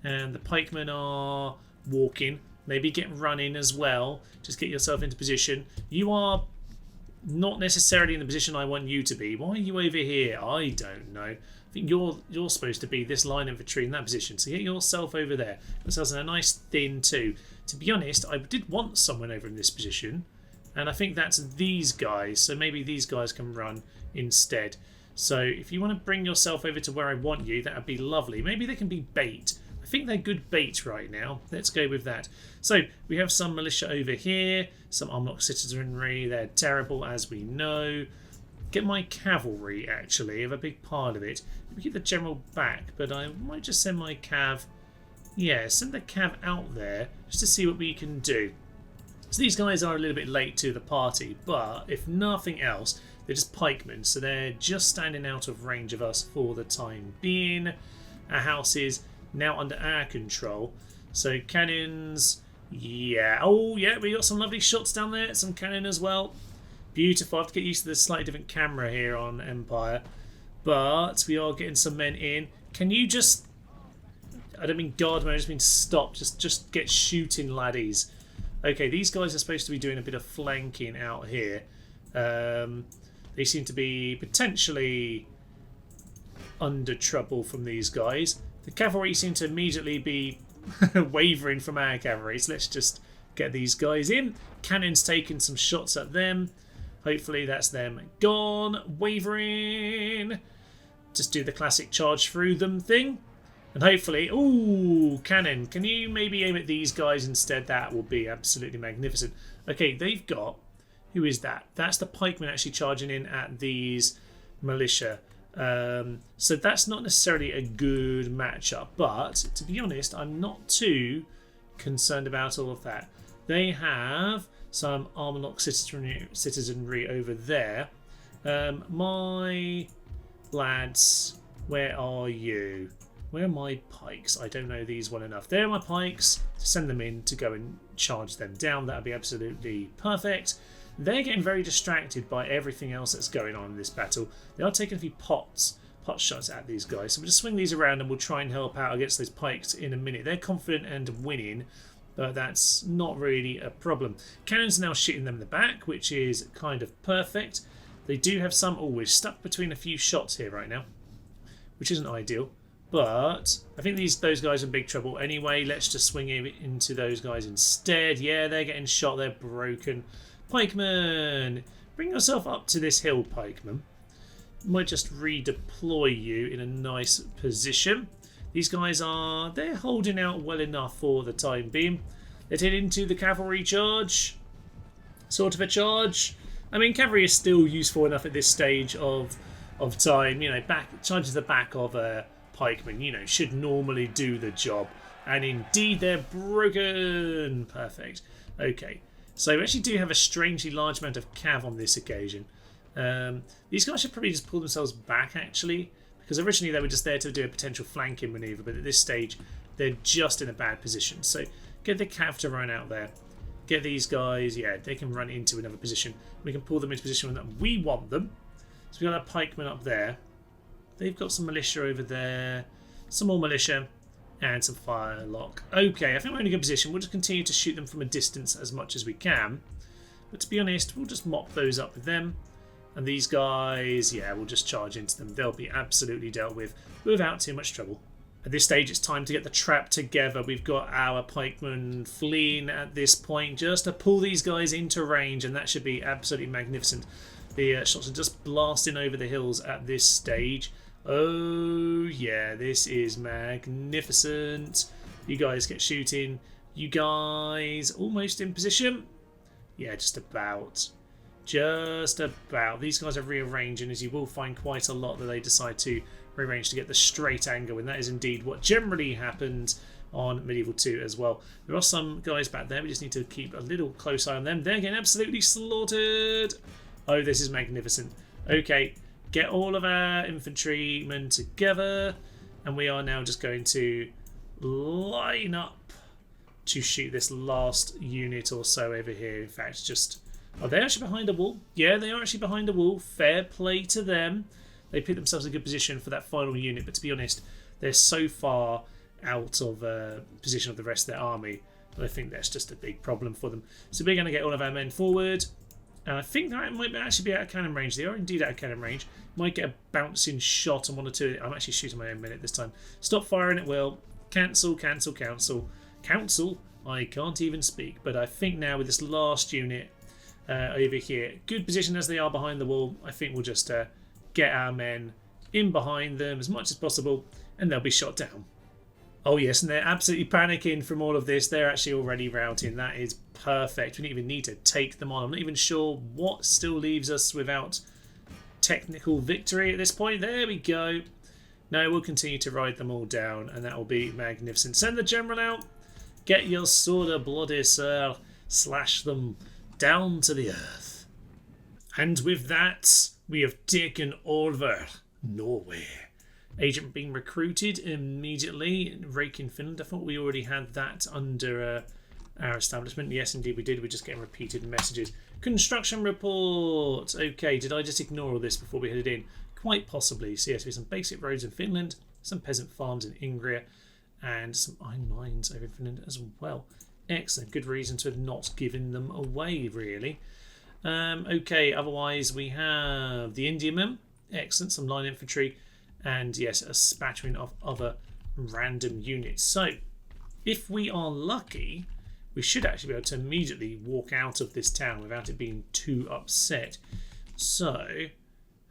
and the pikemen are walking. Maybe get running as well. Just get yourself into position. You are not necessarily in the position I want you to be. Why are you over here? I don't know. I think you're supposed to be this line infantry in that position. So get yourself over there. Yourselves in a nice thin two. To be honest, I did want someone over in this position, and I think that's these guys. So maybe these guys can run instead. So if you want to bring yourself over to where I want you, that would be lovely. Maybe they can be bait. I think they're good bait right now. Let's go with that. So we have some militia over here, some unlocked citizenry. They're terrible, as we know. Get my cavalry, actually. I have a big pile of it. We get the general back, but I might just send my cav. Yeah, send the cav out there just to see what we can do. So these guys are a little bit late to the party, but if nothing else, they're just pikemen. So they're just standing out of range of us for the time being. Our house is now under our control. So cannons, yeah. Oh, yeah, we got some lovely shots down there. Some cannon as well. Beautiful. I have to get used to the slightly different camera here on Empire. But we are getting some men in. Can you just... I don't mean guard mode, I just mean stop. Just get shooting, laddies. Okay, these guys are supposed to be doing a bit of flanking out here. They seem to be potentially under trouble from these guys. The cavalry seem to immediately be wavering from our cavalry. So let's just get these guys in. Cannons taking some shots at them. Hopefully that's them gone. Wavering. Just do the classic charge through them thing. And hopefully... Ooh, cannon. Can you maybe aim at these guys instead? That will be absolutely magnificent. Okay, they've got... Who is that? That's the pikemen actually charging in at these militia. So that's not necessarily a good matchup. But, to be honest, I'm not too concerned about all of that. They have some armor-locked citizenry over there. My lads, where are you? Where are my pikes? I don't know these well enough. There are my pikes. To send them in to go and charge them down. That would be absolutely perfect. They're getting very distracted by everything else that's going on in this battle. They are taking a few pot shots at these guys. So we'll just swing these around and we'll try and help out against those pikes in a minute. They're confident and winning, but that's not really a problem. Cannons are now shooting them in the back, which is kind of perfect. They do have some... Oh, we're stuck between a few shots here right now, which isn't ideal. But I think those guys are in big trouble anyway. Let's just swing into those guys instead. Yeah, they're getting shot. They're broken. Pikeman! Bring yourself up to this hill, Pikeman. Might just redeploy you in a nice position. These guys they're holding out well enough for the time being. Let's head into the cavalry charge. Sort of a charge. I mean, cavalry is still useful enough at this stage of time. You know, charges the back of a pikeman, you know, should normally do the job. And indeed, they're broken. Perfect. Okay. So we actually do have a strangely large amount of cav on this occasion. These guys should probably just pull themselves back, actually, because originally they were just there to do a potential flanking manoeuvre, but at this stage they're just in a bad position. So get the cav to run out there. Get these guys, yeah, they can run into another position. We can pull them into position that we want them. So we've got our pikemen up there. They've got some militia over there, some more militia, and some firelock. Okay, I think we're in a good position. We'll just continue to shoot them from a distance as much as we can. But to be honest, we'll just mop those up with them. And these guys, yeah, we'll just charge into them. They'll be absolutely dealt with without too much trouble. At this stage, it's time to get the trap together. We've got our pikemen fleeing at this point just to pull these guys into range, and that should be absolutely magnificent. The shots are just blasting over the hills at this stage. Oh, yeah, this is magnificent. You guys get shooting. You guys almost in position. Yeah, just about. Just about. These guys are rearranging, as you will find quite a lot that they decide to rearrange to get the straight angle, and that is indeed what generally happens on Medieval 2 as well. There are some guys back there. We just need to keep a little close eye on them. They're getting absolutely slaughtered. Oh, this is magnificent. Okay, get all of our infantrymen together, and we are now just going to line up to shoot this last unit or so over here. In fact, just... Are they actually behind a wall? Yeah, they are actually behind a wall. Fair play to them. They put themselves in a good position for that final unit, but to be honest, they're so far out of position of the rest of their army that I think that's just a big problem for them. So we're going to get all of our men forward. And I think that might actually be out of cannon range. They are indeed out of cannon range. Might get a bouncing shot on one or two. I'm actually shooting my own minute this time. Stop firing at will. Cancel, cancel, cancel. Council? I can't even speak. But I think now with this last unit over here, good position as they are behind the wall, I think we'll just get our men in behind them as much as possible and they'll be shot down. Oh yes, and they're absolutely panicking from all of this. They're actually already routing. That is perfect. We don't even need to take them on. I'm not even sure what still leaves us without technical victory at this point. There we go. No, we'll continue to ride them all down, and that will be magnificent. Send the general out. Get your sword of bloody, sir. Slash them down to the earth. And with that, we have taken over Norway. Agent being recruited immediately. Rake in Finland. I thought we already had that under our establishment. Yes, indeed we did. We're just getting repeated messages. Construction report. Okay, did I just ignore all this before we headed in? Quite possibly. So yes, we have some basic roads in Finland, some peasant farms in Ingria, and some iron mines over in Finland as well. Excellent. Good reason to have not given them away, really. Okay, otherwise we have the Indiamen. Excellent. Some line infantry. And yes, a spattering of other random units. So, if we are lucky, we should actually be able to immediately walk out of this town without it being too upset. So,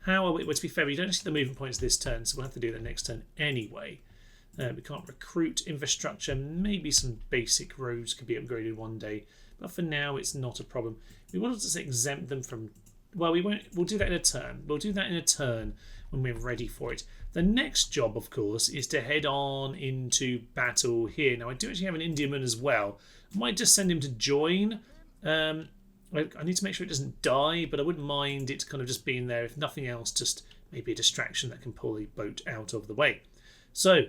how are we? Well, to be fair, we don't see the movement points this turn, so we'll have to do that next turn anyway. We can't recruit infrastructure. Maybe some basic roads could be upgraded one day, but for now, it's not a problem. We want to just exempt them from. Well, we won't. We'll do that in a turn. We'll do that in a turn when we're ready for it. The next job, of course, is to head on into battle here. Now, I do actually have an Indiaman as well. I might just send him to join. I need to make sure it doesn't die, but I wouldn't mind it kind of just being there. If nothing else, just maybe a distraction that can pull the boat out of the way. So,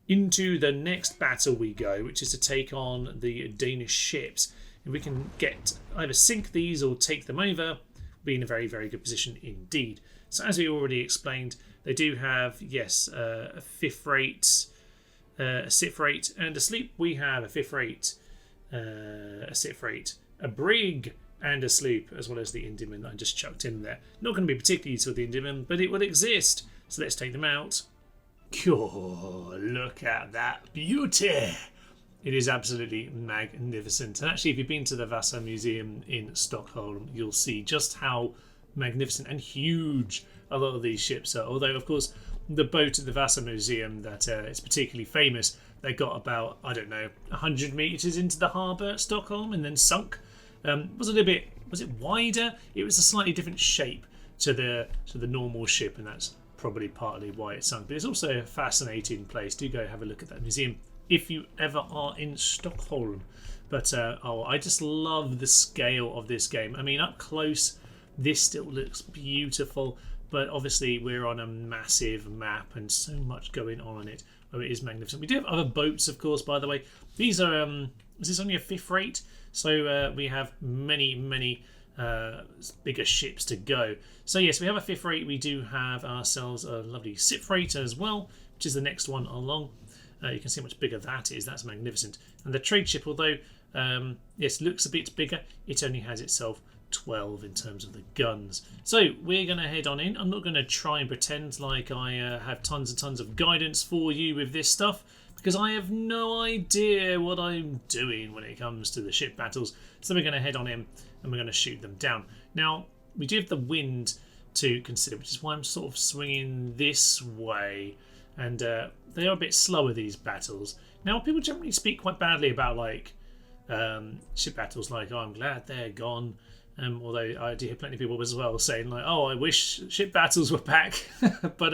into the next battle we go, which is to take on the Danish ships. If we can get either sink these or take them over, we'll be in a very, very good position indeed. So as we already explained, they do have, yes, a fifth rate, a sixth rate, and a sleep. We have a fifth rate, a sixth rate, a brig, and a sloop, as well as the Indiaman I just chucked in there. Not going to be particularly useful with the Indiaman, but it will exist. So let's take them out. Oh, look at that beauty! It is absolutely magnificent. And actually, if you've been to the Vasa Museum in Stockholm, you'll see just how magnificent and huge a lot of these ships are. Although, of course, the boat at the Vasa Museum that is particularly famous, they got about, I don't know, 100 metres into the harbour at Stockholm and then sunk. Was a little bit, was it wider? It was a slightly different shape to the normal ship, and that's probably partly why it sunk. But it's also a fascinating place. Do go have a look at that museum if you ever are in Stockholm. But I just love the scale of this game. I mean, up close, this still looks beautiful, but obviously we're on a massive map and so much going on it. Oh, it is magnificent. We do have other boats, of course, by the way. These are, is this only a fifth rate? So we have many bigger ships to go. So yes, we have a fifth rate. We do have ourselves a lovely sixth rate as well, which is the next one along. You can see how much bigger that is. That's magnificent. And the trade ship, although yes, looks a bit bigger, it only has itself 12 in terms of the guns. So we're going to head on in. I'm not going to try and pretend like I have tons and tons of guidance for you with this stuff, because I have no idea what I'm doing when it comes to the ship battles. So we're going to head on in and we're going to shoot them down. Now, we do have the wind to consider, which is why I'm sort of swinging this way. And they are a bit slower, these battles. Now, people generally speak quite badly about like ship battles, like, oh, I'm glad they're gone. Although I do hear plenty of people as well saying like, oh, I wish ship battles were back. But,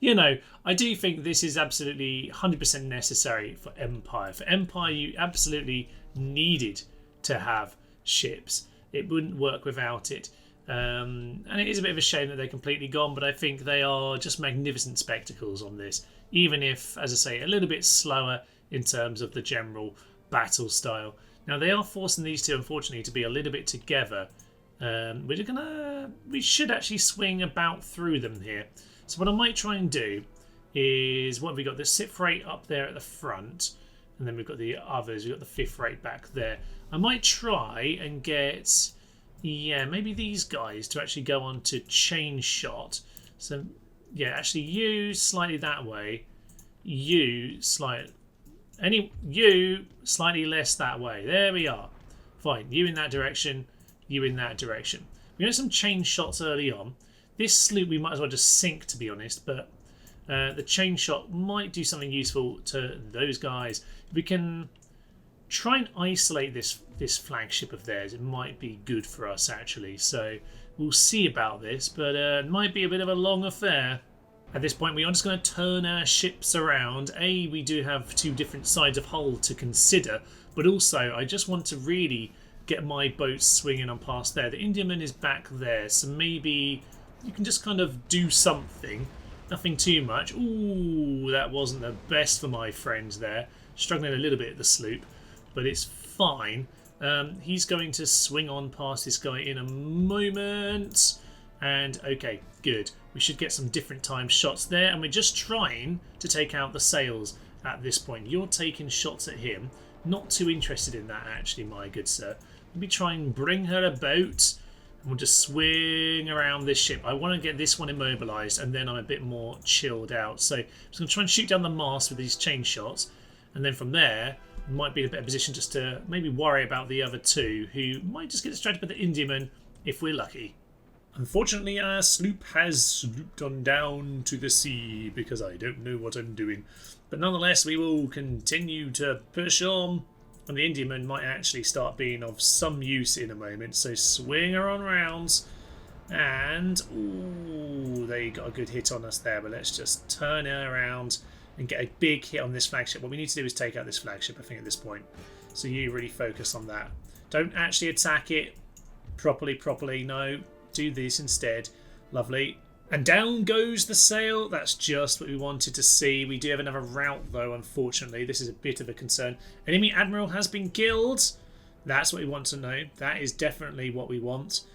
you know, I do think this is absolutely 100% necessary for Empire. For Empire, you absolutely needed to have ships. It wouldn't work without it. And it is a bit of a shame that they're completely gone, but I think they are just magnificent spectacles on this, even if, as I say, a little bit slower in terms of the general battle style. Now, they are forcing these two, unfortunately, to be a little bit together. We should actually swing about through them here. So what I might try and do is, what have we got? The sixth rate up there at the front, and then we've got the others. We've got the fifth rate back there. I might try and get Yeah, maybe these guys to actually go on to chain shot. So, yeah, actually you slightly that way. You slightly... You slightly less that way. There we are. Fine. You in that direction. You in that direction. We got some chain shots early on. This sloop we might as well just sink, to be honest, but the chain shot might do something useful to those guys. We can try and isolate this flagship of theirs. It might be good for us, actually. So we'll see about this, but it might be a bit of a long affair. At this point, we are just going to turn our ships around. We do have two different sides of hull to consider, but also I just want to really get my boats swinging on past there. The Indiaman is back there, so maybe you can just kind of do something. Nothing too much. Ooh, that wasn't the best for my friends there. Struggling a little bit at the sloop, but it's fine. He's going to swing on past this guy in a moment. And okay, good. We should get some different time shots there. And we're just trying to take out the sails at this point. You're taking shots at him. Not too interested in that, actually, my good sir. Maybe try and bring her a boat. And we'll just swing around this ship. I want to get this one immobilised, and then I'm a bit more chilled out. So I'm just going to try and shoot down the mast with these chain shots. And then from there, we might be in a better position just to maybe worry about the other two, who might just get distracted by the Indiaman if we're lucky. Unfortunately, our sloop has slooped on down to the sea because I don't know what I'm doing. But nonetheless, we will continue to push on. And the Indiaman might actually start being of some use in a moment. So swing her on rounds. And, ooh, they got a good hit on us there. But let's just turn her around and get a big hit on this flagship. What we need to do is take out this flagship, I think, at this point. So you really focus on that. Don't actually attack it properly. No. Do this instead. Lovely. And down goes the sail. That's just what we wanted to see. We do have another rout though, unfortunately. This is a bit of a concern. Enemy admiral has been killed. That's what we want to know. That is definitely what we want.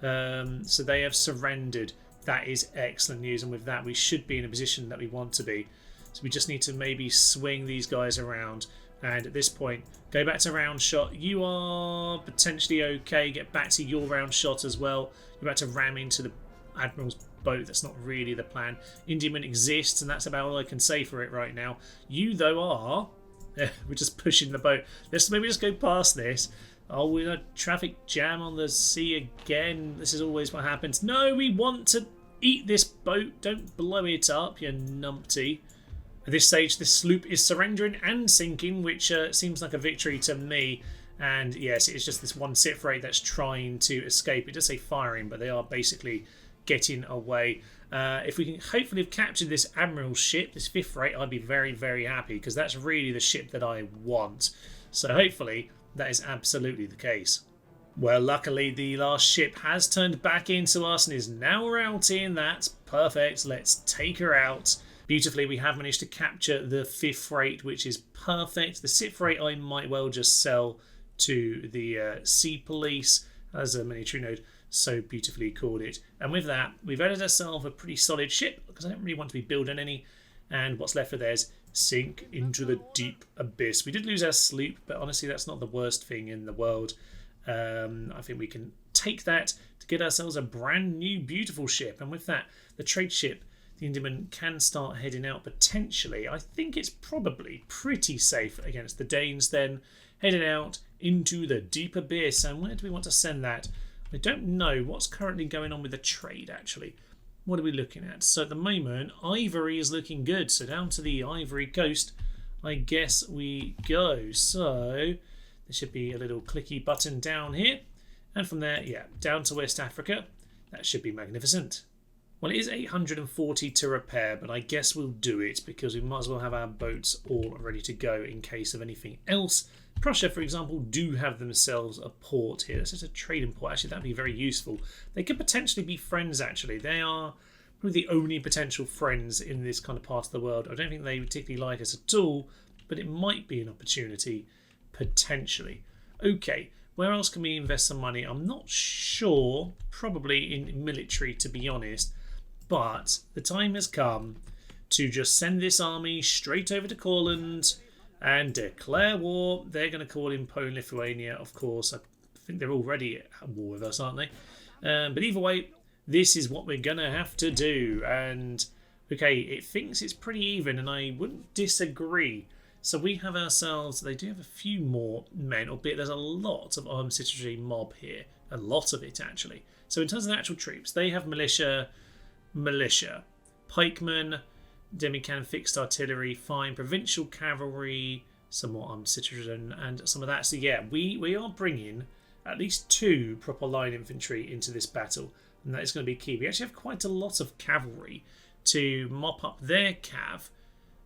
So they have surrendered. That is excellent news, and with that we should be in a position that we want to be. So we just need to maybe swing these guys around, and at this point go back to round shot. You are potentially okay. Get back to your round shot as well. You're about to ram into the admiral's boat. That's not really the plan. Indiaman exists, and that's about all I can say for it right now. You though are we're just pushing the boat. Let's maybe just go past this. Oh, we're in a traffic jam on the sea again. This is always what happens. No, we want to eat this boat. Don't blow it up, you numpty. At this stage, this sloop is surrendering and sinking, which seems like a victory to me. And yes, it's just this one sit rate that's trying to escape. It does say firing, but they are basically getting away. If we can hopefully have captured this admiral's ship, this fifth rate, I'd be very, very happy, because that's really the ship that I want. So hopefully that is absolutely the case. Well, luckily the last ship has turned back into us and is now routing. That's perfect. Let's take her out. Beautifully, we have managed to capture the fifth rate, which is perfect. The sixth rate I might well just sell to the Sea Police, as a military node so beautifully called it. And with that, we've added ourselves a pretty solid ship, because I don't really want to be building any. And what's left of theirs, sink into the deep abyss. We did lose our sloop, but honestly, that's not the worst thing in the world. I think we can take that to get ourselves a brand new, beautiful ship. And with that, the trade ship, the Indiaman, can start heading out potentially. I think it's probably pretty safe against the Danes then, heading out into the deep abyss. And where do we want to send that? I don't know what's currently going on with the trade, actually. What are we looking at? So at the moment, Ivory is looking good. So down to the Ivory Coast, I guess we go. So there should be a little clicky button down here. And from there, yeah, down to West Africa. That should be magnificent. Well, it is 840 to repair, but I guess we'll do it because we might as well have our boats all ready to go in case of anything else. Prussia, for example, do have themselves a port here. That's just a trading port. Actually, that'd be very useful. They could potentially be friends, actually. They are probably the only potential friends in this kind of part of the world. I don't think they particularly like us at all, but it might be an opportunity, potentially. Okay, where else can we invest some money? I'm not sure. Probably in military, to be honest. But the time has come to just send this army straight over to Courland and declare war. They're going to call in Poland-Lithuania, of course. I think they're already at war with us, aren't they? But either way, this is what we're going to have to do. And, okay, it thinks it's pretty even, and I wouldn't disagree. So we have ourselves, they do have a few more men, albeit there's a lot of armed citizenry mob here. A lot of it, actually. So in terms of the actual troops, they have militia, pikemen, demi-cannon, fixed artillery, fine, provincial cavalry, some more armed citizen, and some of that. So yeah, we are bringing at least 2 proper line infantry into this battle, and that is going to be key. We actually have quite a lot of cavalry to mop up their cav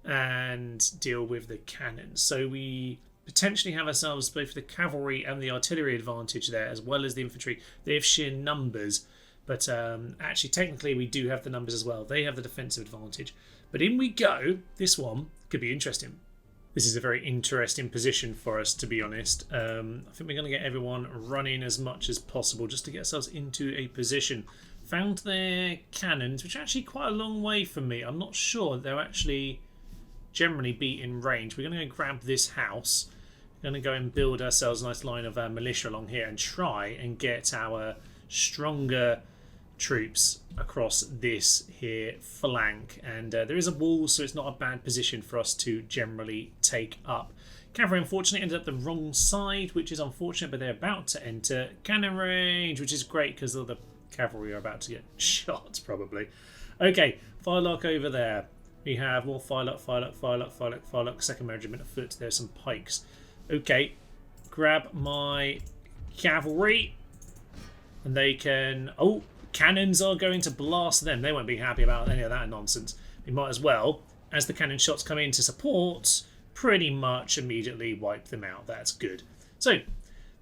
and deal with the cannons. So we potentially have ourselves both the cavalry and the artillery advantage there, as well as the infantry. They have sheer numbers, but actually technically we do have the numbers as well. They have the defensive advantage. But in we go. This one could be interesting. This is a very interesting position for us, to be honest. I think we're going to get everyone running as much as possible just to get ourselves into a position. Found their cannons, which are actually quite a long way from me. I'm not sure they'll actually generally be in range. We're going to go grab this house. We're going to go and build ourselves a nice line of militia along here and try and get our stronger troops across this here flank. And there is a wall, so it's not a bad position for us to generally take up. Cavalry unfortunately ended up the wrong side, which is unfortunate, but they're about to enter cannon range, which is great because all the cavalry are about to get shot probably. Okay, firelock over there. We have more firelock, second regiment of foot. There's some pikes. Okay, grab my cavalry, and they can... Oh, cannons are going to blast them. They won't be happy about any of that nonsense. We might as well, as the cannon shots come in to support, pretty much immediately wipe them out. That's good. So,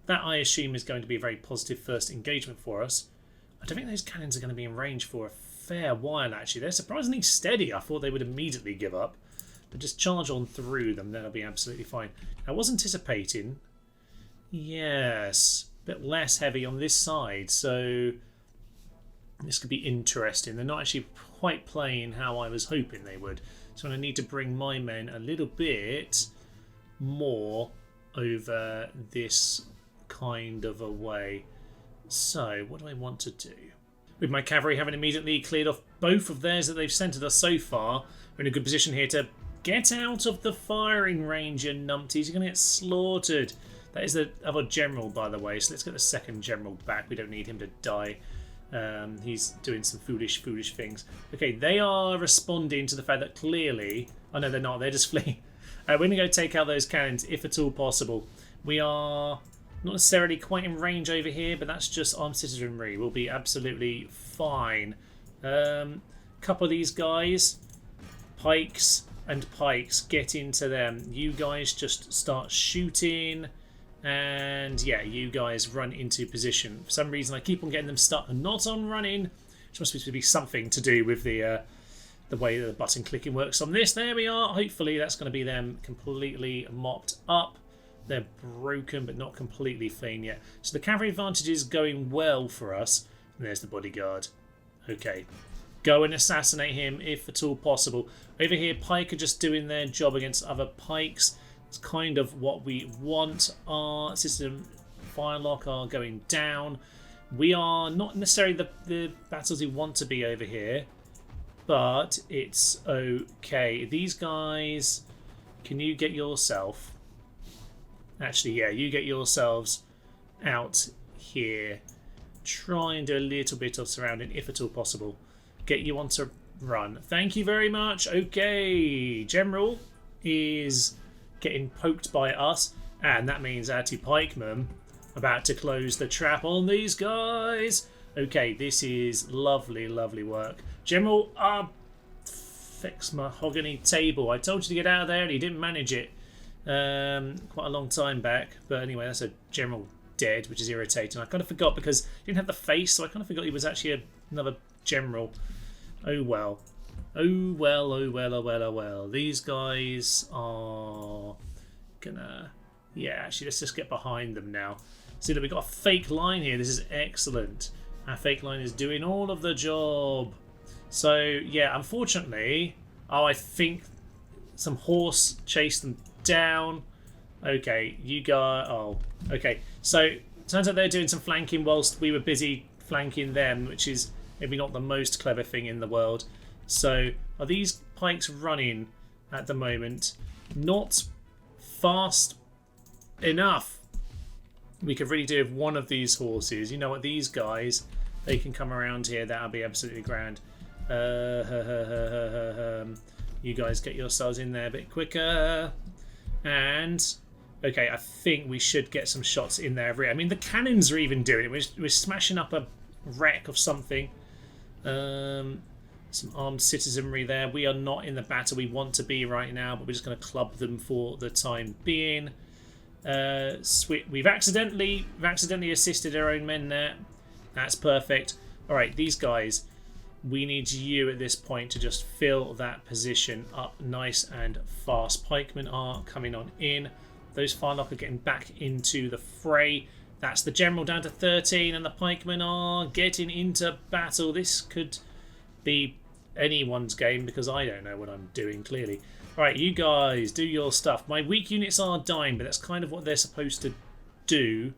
that I assume is going to be a very positive first engagement for us. I don't think those cannons are going to be in range for a fair while, actually. They're surprisingly steady. I thought they would immediately give up. But just charge on through them, that'll be absolutely fine. I was anticipating, yes, a bit less heavy on this side, so this could be interesting. They're not actually quite playing how I was hoping they would. So I need to bring my men a little bit more over this kind of a way. So, what do I want to do? With my cavalry having immediately cleared off both of theirs that they've sent at us so far, we're in a good position here to get out of the firing range, you numpties. You're going to get slaughtered. That is the other general, by the way, so let's get the second general back. We don't need him to die. He's doing some foolish things. Okay, they are responding to the fact that clearly... Oh, no, they're not. They're just fleeing. We're going to go take out those cannons, if at all possible. We are... not necessarily quite in range over here, but that's just armed citizenry. We'll be absolutely fine. Couple of these guys, pikes and pikes, get into them. You guys just start shooting, and yeah, you guys run into position. For some reason, I keep on getting them stuck and not on running, which must be something to do with the way that the button clicking works on this. There we are. Hopefully, that's going to be them completely mopped up. They're broken, but not completely fleeing yet. So the cavalry advantage is going well for us. And there's the bodyguard. Okay. Go and assassinate him if at all possible. Over here, pike are just doing their job against other pikes. It's kind of what we want. Our system firelock are going down. We are not necessarily the battles we want to be over here, but it's okay. These guys, can you get yourself... Actually, yeah, you get yourselves out here. Try and do a little bit of surrounding, if at all possible. Get you on to run. Thank you very much. Okay, General is getting poked by us, and that means our two pikemen about to close the trap on these guys. Okay, this is lovely, lovely work. General, fix mahogany table. I told you to get out of there, and he didn't manage it. Quite a long time back, but anyway, that's a general dead, which is irritating. I kind of forgot because he didn't have the face, so I kind of forgot he was actually another general. Oh well. Oh well, oh well, oh well, oh well. These guys are gonna... Yeah, actually, let's just get behind them now. See that we've got a fake line here. This is excellent. Our fake line is doing all of the job. So, yeah, unfortunately... Oh, I think some horse chased them down. Okay, you guys... Oh, okay. So, turns out they're doing some flanking whilst we were busy flanking them, which is maybe not the most clever thing in the world. So are these pikes running at the moment? Not fast enough. We could really do with one of these horses. You know what, these guys, they can come around here. That'll be absolutely grand. You guys get yourselves in there a bit quicker. And okay, I think we should get some shots in there. I mean, the cannons are even doing it. We're smashing up a wreck of something. Some armed citizenry there. We are not in the battle we want to be right now, but we're just going to club them for the time being. We've accidentally assisted our own men there. That's perfect. All right, these guys, we need you at this point to just fill that position up nice and fast. Pikemen are coming on in. Those Firelock are getting back into the fray. That's the general down to 13, and the pikemen are getting into battle. This could be anyone's game because I don't know what I'm doing, clearly. All right, you guys, do your stuff. My weak units are dying, but that's kind of what they're supposed to do,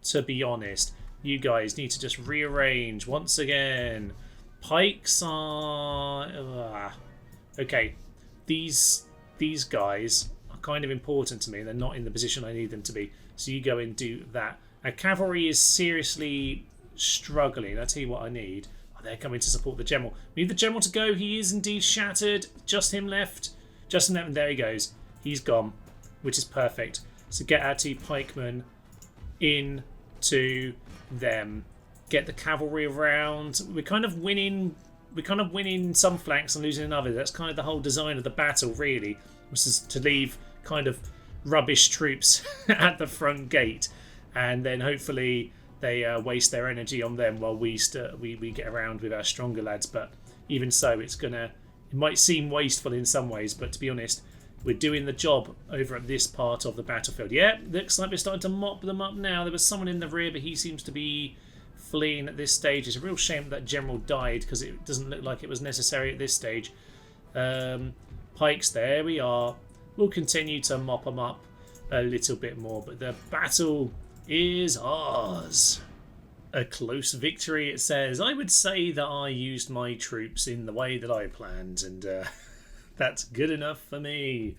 to be honest. You guys need to just rearrange once again. Pikes are... Okay, these guys are kind of important to me. They're not in the position I need them to be. So you go and do that. Our cavalry is seriously struggling. I'll tell you what I need. Oh, they're coming to support the general. We need the general to go. He is indeed shattered. Just him left. Just him left, and there he goes. He's gone, which is perfect. So get our two pikemen into them. Get the cavalry around. We're kind of winning some flanks and losing others. That's kind of the whole design of the battle, really, was to leave kind of rubbish troops at the front gate, and then hopefully they waste their energy on them while we get around with our stronger lads. But even so, it might seem wasteful in some ways, but to be honest, we're doing the job over at this part of the battlefield. Yeah, looks like we're starting to mop them up now. There was someone in the rear, but he seems to be fleeing at this stage. It's a real shame that general died because it doesn't look like it was necessary at this stage. Pikes, there we are. We'll continue to mop them up a little bit more, but the battle is ours. A close victory, it says. I would say that I used my troops in the way that I planned, and that's good enough for me.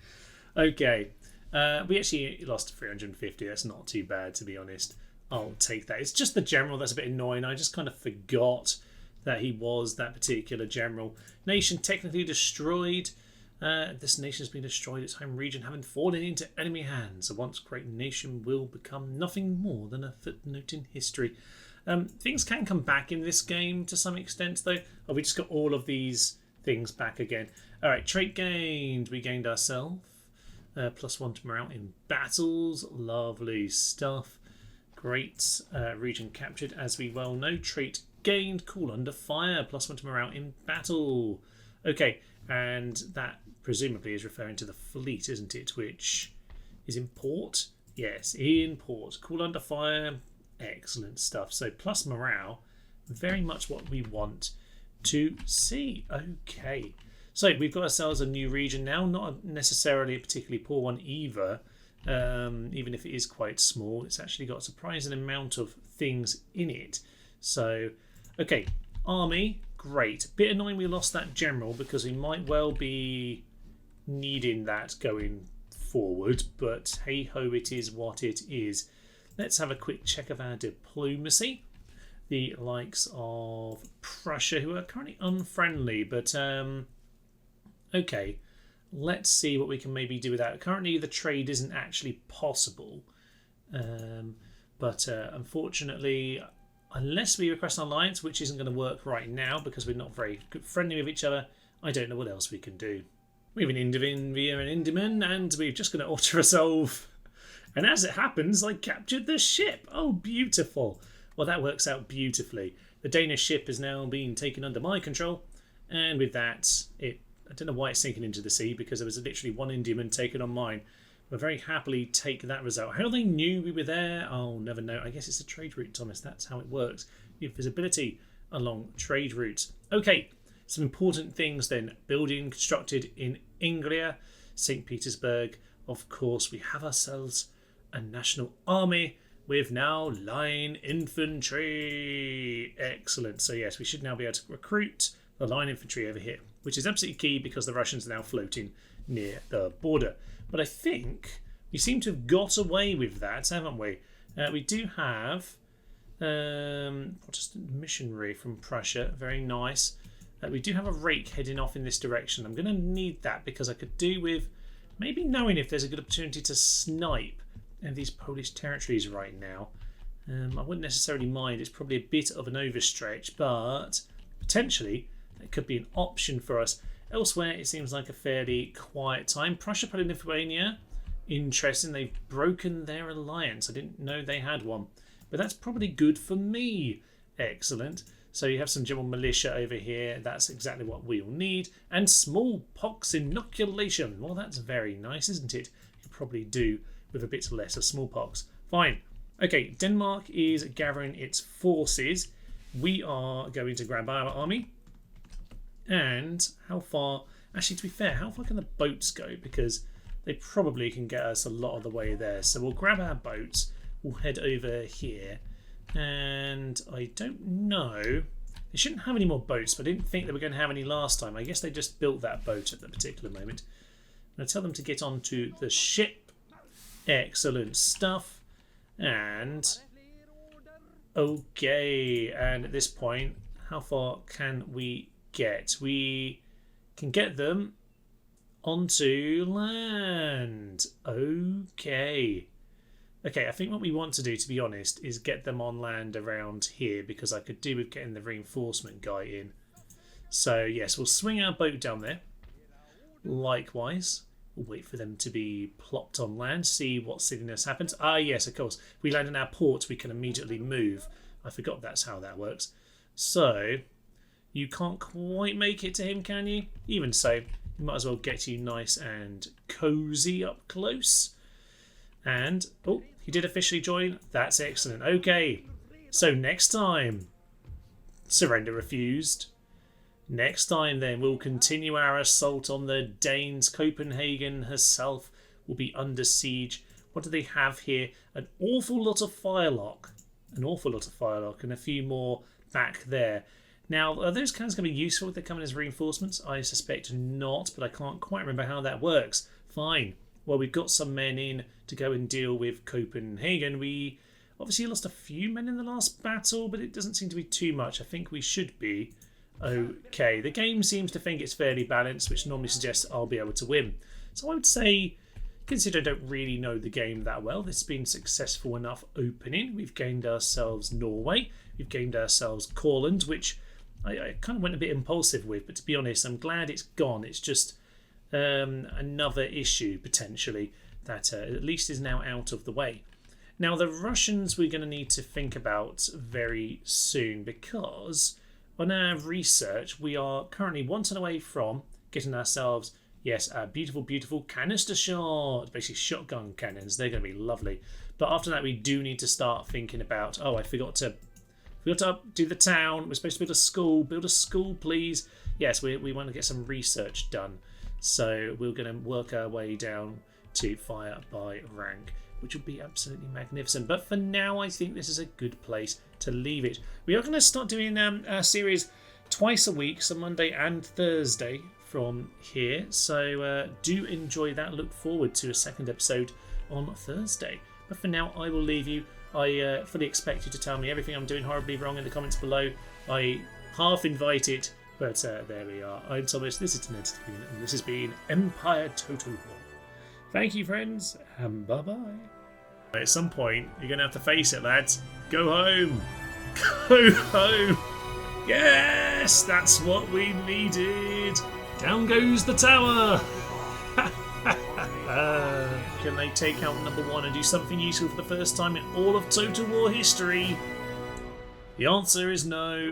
Okay, we actually lost 350. That's not too bad, to be honest. I'll take that. It's just the general that's a bit annoying. I just kind of forgot that he was that particular general. Nation technically destroyed. This nation has been destroyed, its home region having fallen into enemy hands. A once great nation will become nothing more than a footnote in history. Things can come back in this game to some extent, though. Oh, we just got all of these things back again. All right, trait gained. We gained ourselves. +1 to morale in battles. Lovely stuff. Great. Region captured, as we well know. Trait gained. Cool under fire. +1 to morale in battle. Okay, and that presumably is referring to the fleet, isn't it? Which is in port. Yes, in port. Cool under fire. Excellent stuff. So plus morale, very much what we want to see. Okay, so we've got ourselves a new region now, not necessarily a particularly poor one either. Even if it is quite small, it's actually got a surprising amount of things in it. So, okay, army, great. Bit annoying we lost that general because we might well be needing that going forward, but hey ho, it is what it is. Let's have a quick check of our diplomacy. The likes of Prussia, who are currently unfriendly, but okay, let's see what we can maybe do with that. Currently, the trade isn't actually possible, but unfortunately, unless we request an alliance, which isn't going to work right now because we're not very friendly with each other, I don't know what else we can do. We have an Indiman via an Indiman, and we're just going to auto-resolve. And as it happens, I captured the ship. Oh, beautiful. Well, that works out beautifully. The Danish ship has now been taken under my control. And with that, I don't know why it's sinking into the sea, because there was literally one Indiaman taken on mine. We'll very happily take that result. How they knew we were there, I'll never know. I guess it's a trade route, Thomas. That's how it works. You have visibility along trade routes. Okay, some important things then. Building constructed in Anglia, St. Petersburg. Of course, we have ourselves a national army, with now line infantry. Excellent. So yes, we should now be able to recruit the line infantry over here, which is absolutely key because the Russians are now floating near the border. But I think we seem to have got away with that, haven't we? We do have Protestant missionary from Prussia. Very nice. We do have a rake heading off in this direction. I'm going to need that because I could do with maybe knowing if there's a good opportunity to snipe in these Polish territories right now. I wouldn't necessarily mind. It's probably a bit of an overstretch, but potentially that could be an option for us. Elsewhere, it seems like a fairly quiet time. Prussia, Poland-Lithuania, interesting. They've broken their alliance. I didn't know they had one, but that's probably good for me. Excellent. So you have some German militia over here. That's exactly what we'll need. And smallpox inoculation. Well, that's very nice, isn't it? You could probably do with a bit less of smallpox. Fine. Okay, Denmark is gathering its forces. We are going to grab our army. And how far... Actually, to be fair, how far can the boats go? Because they probably can get us a lot of the way there. So we'll grab our boats. We'll head over here. And I don't know. They shouldn't have any more boats, but I didn't think they were going to have any last time. I guess they just built that boat at the particular moment. I'm going to tell them to get onto the ship. Excellent stuff. And okay, and at this point, how far can we get? We can get them onto land. Okay. Okay, I think what we want to do, to be honest, is get them on land around here because I could do with getting the reinforcement guy in. So, yes, we'll swing our boat down there. Likewise, we'll wait for them to be plopped on land, see what silliness happens. Ah, yes, of course. We land in our port, we can immediately move. I forgot that's how that works. So, you can't quite make it to him, can you? Even so, we might as well get you nice and cozy up close. And, oh, he did officially join. That's excellent. Okay, so next time, surrender refused. Next time, then, we'll continue our assault on the Danes. Copenhagen herself will be under siege. What do they have here? An awful lot of firelock. An awful lot of firelock and a few more back there. Now, are those cannons going to be useful if they come in as reinforcements? I suspect not, but I can't quite remember how that works. Fine. Well, we've got some men in to go and deal with Copenhagen. We obviously lost a few men in the last battle, but it doesn't seem to be too much. I think we should be okay. The game seems to think it's fairly balanced, which normally suggests I'll be able to win. So I would say, consider I don't really know the game that well, this has been successful enough opening. We've gained ourselves Norway. We've gained ourselves Courland, which I kind of went a bit impulsive with, but to be honest, I'm glad it's gone. It's just another issue, potentially, that at least is now out of the way. Now, the Russians we're going to need to think about very soon because on our research, we are currently one turn away from getting ourselves, yes, a beautiful, beautiful canister shot. Basically, shotgun cannons. They're going to be lovely. But after that, we do need to start thinking about, oh, I forgot to do the town. We're supposed to build a school. Build a school, please. Yes, we want to get some research done. So we're going to work our way down to fire by rank, which will be absolutely magnificent. But for now, I think this is a good place to leave it. We are going to start doing our series twice a week, so Monday and Thursday from here. So do enjoy that. Look forward to a second episode on Thursday. But for now, I will leave you. I fully expect you to tell me everything I'm doing horribly wrong in the comments below. I half invite it. But there we are. I'm Thomas, this is Timelapses, and this has been Empire Total War. Thank you, friends, and bye-bye. At some point, you're going to have to face it, lads. Go home. Go home. Yes, that's what we needed. Down goes the tower. Can they take out number one and do something useful for the first time in all of Total War history? The answer is no.